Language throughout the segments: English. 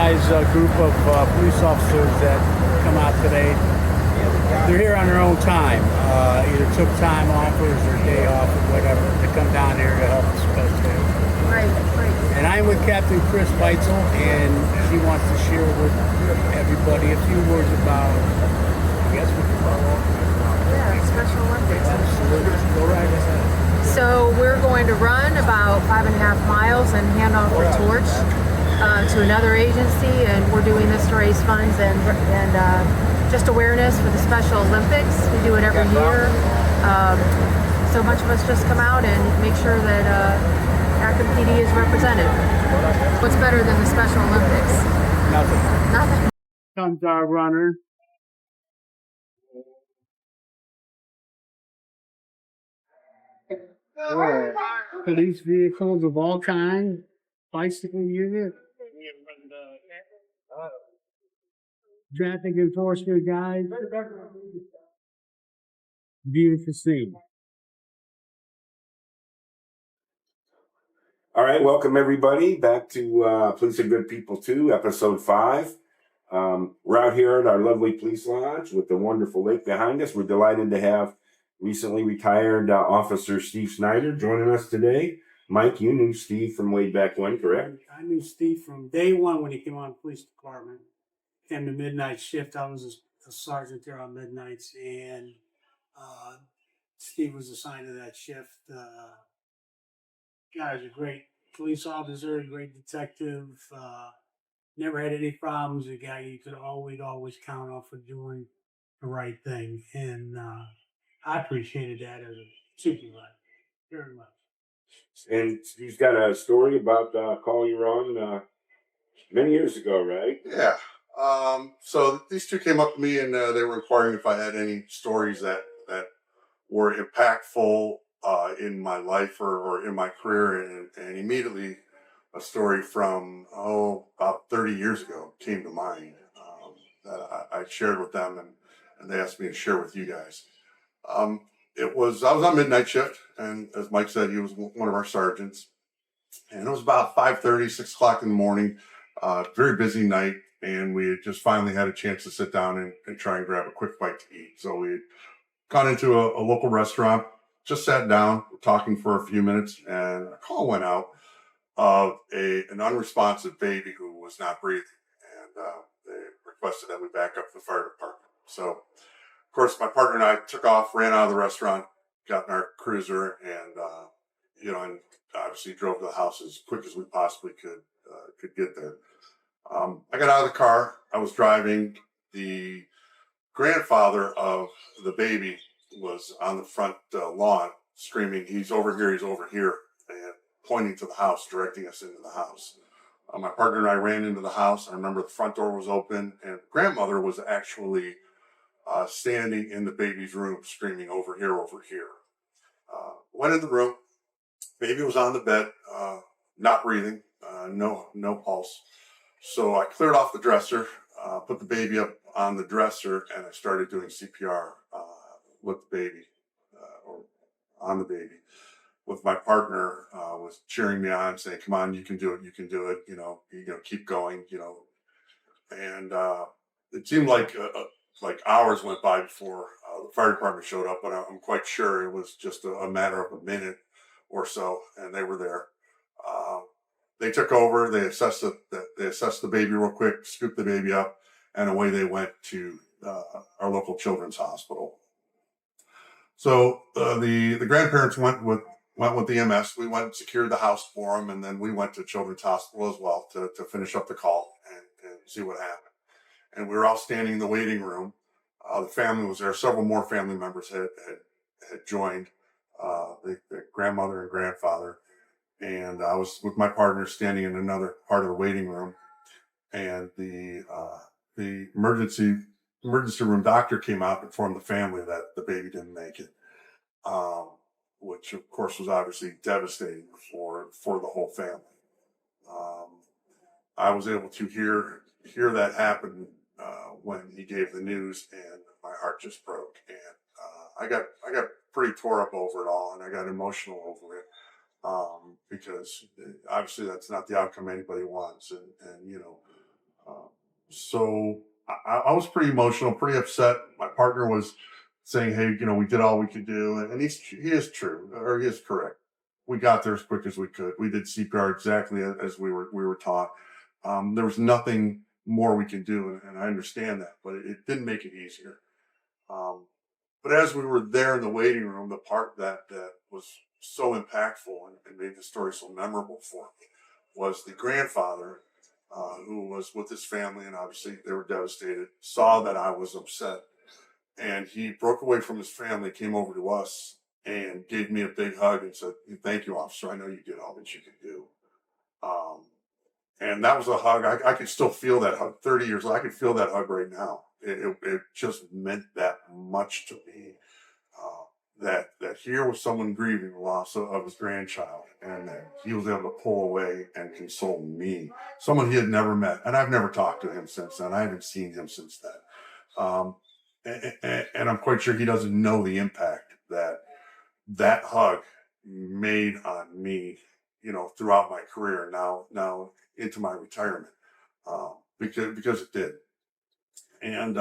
organized group of police officers that come out today. They're here on their own time. Either took time off or it's their day off or whatever to come down here to help us today. Right. And I'm with Captain Chris Beitzel, and she wants to share with everybody a few words about, I guess we can call it. Yeah, Special Olympics. Absolutely. Go right ahead. So we're going to run about 5.5 miles and hand off the torch to another agency, and we're doing this to raise funds and just awareness for the Special Olympics. We do it every year. So a bunch of us just come out and make sure that Acton PD is represented. What's better than the Special Olympics? Nothing. Comes our runner. Police vehicles of all kinds, bicycle unit, traffic enforcement guys. Beautiful scene. All right, welcome everybody back to Police Are Good People 2, episode 5. We're out here at our lovely police lodge with the wonderful lake behind us. We're delighted to have recently retired Officer Steve Snyder joining us today. Mike, you knew Steve from way back when, correct? I knew Steve from day one when he came on the police department. Came to midnight shift. I was a sergeant there on midnights, and Steve was assigned to that shift. Guy was a great police officer, great detective. Never had any problems. A guy you could always count on for doing the right thing, and I appreciated that as a supervisor very much. And Steve's got a story about calling you on many years ago, right? Yeah. So these two came up to me and they were inquiring if I had any stories that were impactful in my life or in my career, and immediately a story from about 30 years ago came to mind that I shared with them, and they asked me to share with you guys. I was on midnight shift, and as Mike said, he was one of our sergeants, and it was about 5:30, 6 o'clock in the morning. Very busy night, and we had just finally had a chance to sit down and try and grab a quick bite to eat. So we had gone into a local restaurant, just sat down, talking for a few minutes, and a call went out of an unresponsive baby who was not breathing, and they requested that we back up to the fire department. So, of course, my partner and I took off, ran out of the restaurant, got in our cruiser, and and obviously drove to the house as quick as we possibly could get there. I got out of the car. I was driving. The grandfather of the baby was on the front lawn screaming, "He's over here, he's over here," and pointing to the house, directing us into the house. My partner and I ran into the house. I remember the front door was open, and grandmother was actually standing in the baby's room screaming, "Over here, over here." Went in the room. Baby was on the bed, not breathing, no pulse. So I cleared off the dresser, put the baby up on the dresser, and I started doing CPR with the baby, or on the baby. With my partner was cheering me on, saying, "Come on, you can do it, you can do it. Keep going." And it seemed like hours went by before the fire department showed up, but I'm quite sure it was just a matter of a minute or so, and they were there. They took over. They assessed the baby real quick, scooped the baby up, and away they went to our local children's hospital. So the grandparents went with the EMS. We went and secured the house for them, and then we went to Children's Hospital as well to finish up the call and see what happened. And we were all standing in the waiting room. The family was there. Several more family members had joined, the grandmother and grandfather. And I was with my partner standing in another part of the waiting room. And the emergency room doctor came out and informed the family that the baby didn't make it, which of course was obviously devastating for the whole family. I was able to hear that happen when he gave the news, and my heart just broke. And I got pretty tore up over it all, and I got emotional over it because obviously that's not the outcome anybody wants. And So I was pretty emotional, pretty upset. My partner was saying, "Hey, we did all we could do," and he is true, or he is correct. We got there as quick as we could. We did CPR exactly as we were taught. There was nothing more we could do, and I understand that, but it didn't make it easier. Um, but as we were there in the waiting room, the part that was so impactful and made the story so memorable for me was the grandfather, who was with his family, and obviously they were devastated, saw that I was upset, and he broke away from his family, came over to us, and gave me a big hug and said, "Thank you, officer. I know you did all that you could do." Um, and that was a hug. I could still feel that hug. 30 years later, I could feel that hug right now. It just meant that much to me. Uh, that here was someone grieving the loss of his grandchild, and that he was able to pull away and console me, someone he had never met, and I've never talked to him since then. I haven't seen him since then, um, and I'm quite sure he doesn't know the impact that hug made on me, throughout my career. Now into my retirement, because it did. And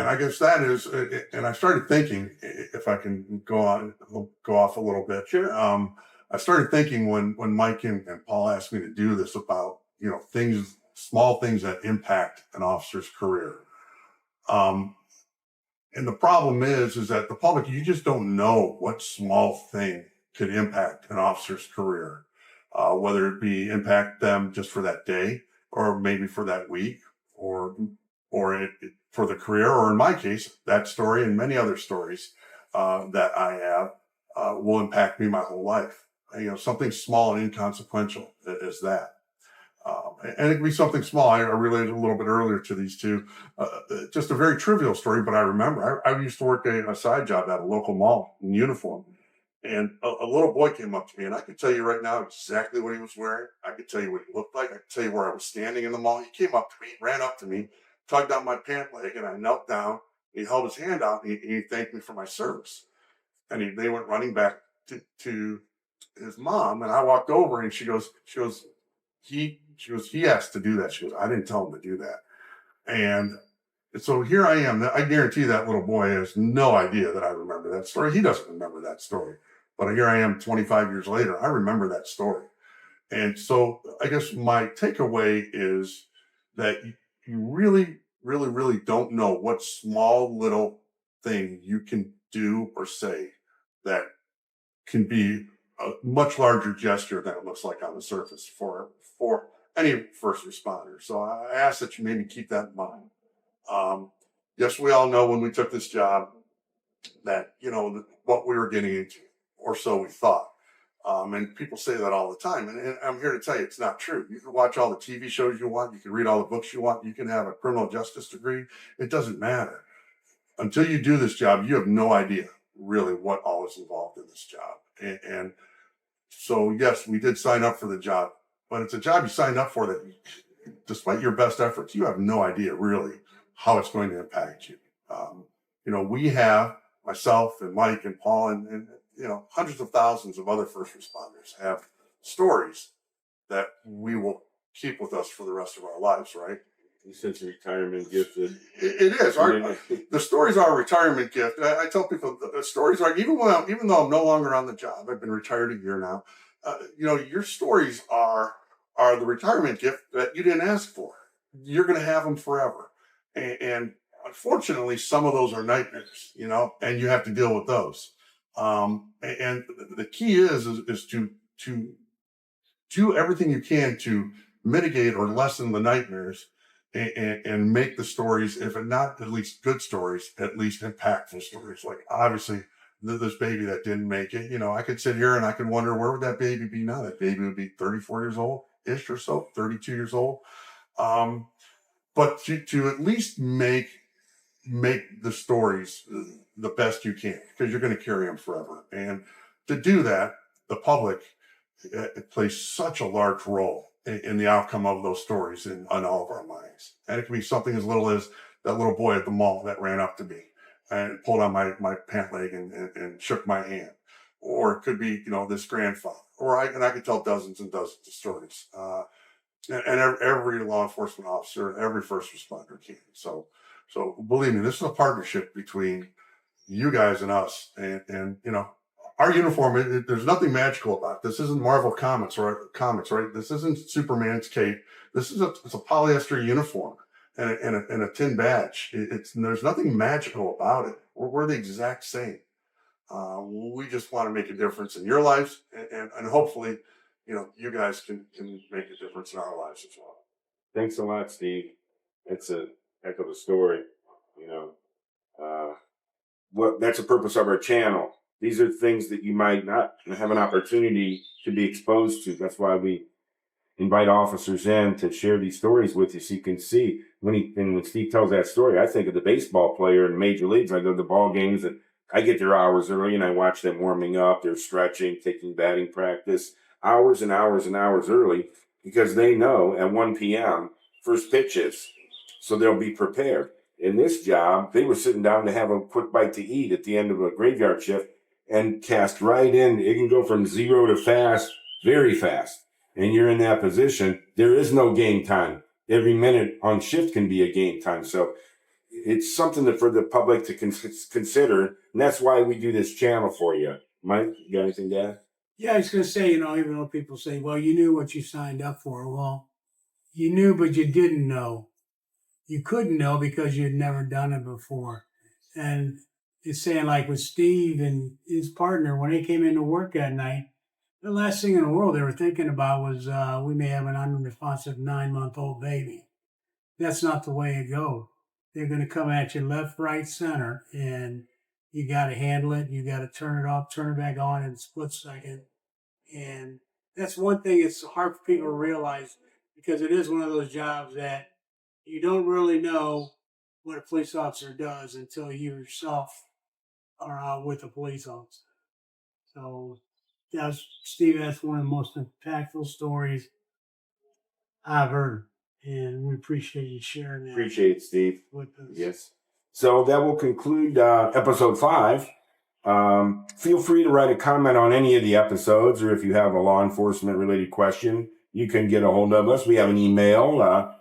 I guess that is, and I started thinking, if I can go off a little bit. Sure. I started thinking when Mike and Paul asked me to do this about, things, small things that impact an officer's career. And the problem is that the public, you just don't know what small thing could impact an officer's career, whether it be impact them just for that day, or maybe for that week, or for the career, or in my case, that story and many other stories that I have will impact me my whole life. Something small and inconsequential as that. And it could be something small. I related a little bit earlier to these two. Just a very trivial story, but I remember I used to work a side job at a local mall in uniform. And a little boy came up to me, and I could tell you right now exactly what he was wearing. I could tell you what he looked like. I could tell you where I was standing in the mall. He came up to me, ran up to me, tugged on my pant leg, and I knelt down. He held his hand out, and he thanked me for my service. And they went running back to his mom, and I walked over, and she goes, he asked to do that. She goes, I didn't tell him to do that. And so here I am. I guarantee that little boy has no idea that I remember that story. He doesn't remember that story. But here I am 25 years later. I remember that story. And so I guess my takeaway is that you really, really, really don't know what small little thing you can do or say that can be a much larger gesture than it looks like on the surface for any first responder. So I ask that you maybe keep that in mind. Yes, we all know when we took this job that, what we were getting into, or so we thought. And people say that all the time. And I'm here to tell you, it's not true. You can watch all the TV shows you want. You can read all the books you want. You can have a criminal justice degree. It doesn't matter. Until you do this job, you have no idea really what all is involved in this job. And so, yes, we did sign up for the job, but it's a job you signed up for that, despite your best efforts, you have no idea really how it's going to impact you. We have, myself and Mike and Paul and hundreds of thousands of other first responders have stories that we will keep with us for the rest of our lives, right? You said a retirement gift. It is. The stories are a retirement gift. I tell people the stories are, even though I'm no longer on the job, I've been retired a year now. Your stories are the retirement gift that you didn't ask for. You're going to have them forever. And unfortunately, some of those are nightmares, and you have to deal with those. And the key is to do everything you can to mitigate or lessen the nightmares and make the stories, if not at least good stories, at least impactful stories. Like, obviously, this baby that didn't make it, I could sit here and I could wonder, where would that baby be now? That baby would be 34 years old-ish or so, 32 years old. But to at least make the stories the best you can, because you're going to carry them forever. And to do that, the public, it plays such a large role in the outcome of those stories on all of our minds. And it can be something as little as that little boy at the mall that ran up to me and pulled on my pant leg and shook my hand. Or it could be, this grandfather. I could tell dozens and dozens of stories. and every law enforcement officer, every first responder can. So believe me, this is a partnership between you guys and us, and you know, our uniform. There's nothing magical about it. This. Isn't Marvel comics, right? This isn't Superman's cape. It's a polyester uniform and a tin badge. There's nothing magical about it. We're the exact same. We just want to make a difference in your lives, and hopefully, you know, you guys can make a difference in our lives as well. Thanks a lot, Steve. It's a heck of a story. You know, that's the purpose of our channel. These are things that you might not have an opportunity to be exposed to. That's why we invite officers in to share these stories with you, so you can see. When Steve tells that story, I think of the baseball player in major leagues. I go to the ball games and I get there hours early and I watch them warming up. They're stretching, taking batting practice, hours and hours and hours early, because they know at 1 p.m. first pitch is, so they'll be prepared. In this job, they were sitting down to have a quick bite to eat at the end of a graveyard shift and cast right in. It can go from 0 to fast, very fast. And you're in that position. There is no game time. Every minute on shift can be a game time. So it's something that for the public to consider. And that's why we do this channel for you. Mike, you got anything to add? Yeah, I was going to say, you know, even though people say, well, you knew what you signed up for. Well, you knew, but you didn't know. You couldn't know because you'd never done it before. And it's saying, like with Steve and his partner, when they came into work that night, the last thing in the world they were thinking about was we may have an unresponsive 9-month-old baby. That's not the way it goes. They're going to come at you left, right, center, and you got to handle it. You got to turn it off, turn it back on in a split second. And that's one thing it's hard for people to realize, because it is one of those jobs that you don't really know what a police officer does until you yourself are out with a police officer. So Steve, that's one of the most impactful stories I've heard. And we appreciate you sharing that. Appreciate it, Steve. With us. Yes. So that will conclude episode 5. Feel free to write a comment on any of the episodes, or if you have a law enforcement related question, you can get a hold of us. We have an email,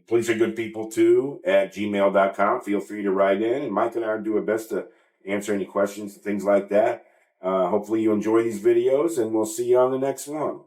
police are good people too @gmail.com. Feel free to write in, and Mike and I do our best to answer any questions and things like that. Hopefully you enjoy these videos, and we'll see you on the next one.